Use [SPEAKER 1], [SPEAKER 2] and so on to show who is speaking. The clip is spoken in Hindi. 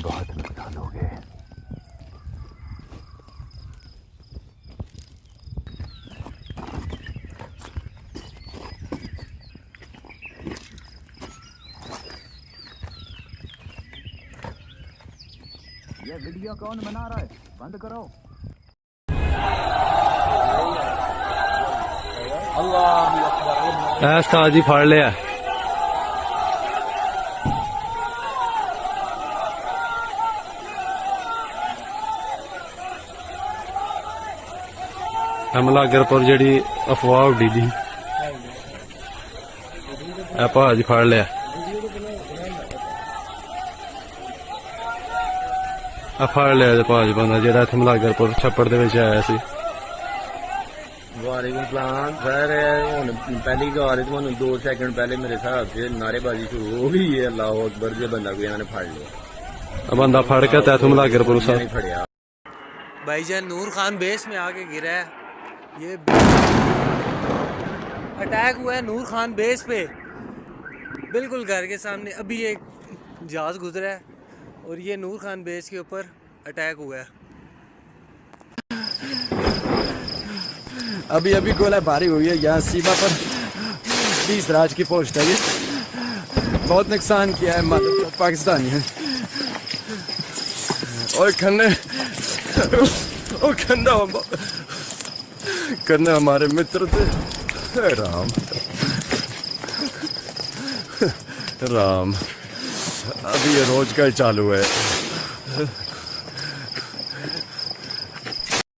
[SPEAKER 1] बहुत नुकसान हो गए।
[SPEAKER 2] ये वीडियो कौन बना रहा है? बंद करो।
[SPEAKER 1] अल्लाह उस्ताद जी फड़ लिया। हमलागरपुर जी अफवाह उड्डी दी भाजी फड़ लिया। फड़ लिया भाज बंदा जो हमलागरपुर छप्पड़ दे विच आया सी।
[SPEAKER 3] वालेकुम सलाम सर। हुण पहली गल तुहानू 2 सेकंड पहले मेरे हिसाब से नारेबाजी शुरू हो गई है। अल्लाह अकबर जो बंदा कोई इन्होंने फड़ लिया।
[SPEAKER 1] बंदा फड़ के तैथ हमलागरपुर
[SPEAKER 3] फड़िया।
[SPEAKER 4] भाईजान नूर खान बेस में आके गिरा है। ये अटैक हुआ है नूर खान बेस पे, बिल्कुल घर के सामने। अभी एक जहाज गुजरा है और ये नूर खान बेस के ऊपर अटैक हुआ है।
[SPEAKER 2] अभी अभी गोलाबारी हुई है यहाँ सीमा पर। 20 राज की पोस्ट है। ये बहुत नुकसान किया है पाकिस्तानी है। और खन्ना हमारे मित्र थे। राम राम। अभी ये रोज का चालू है।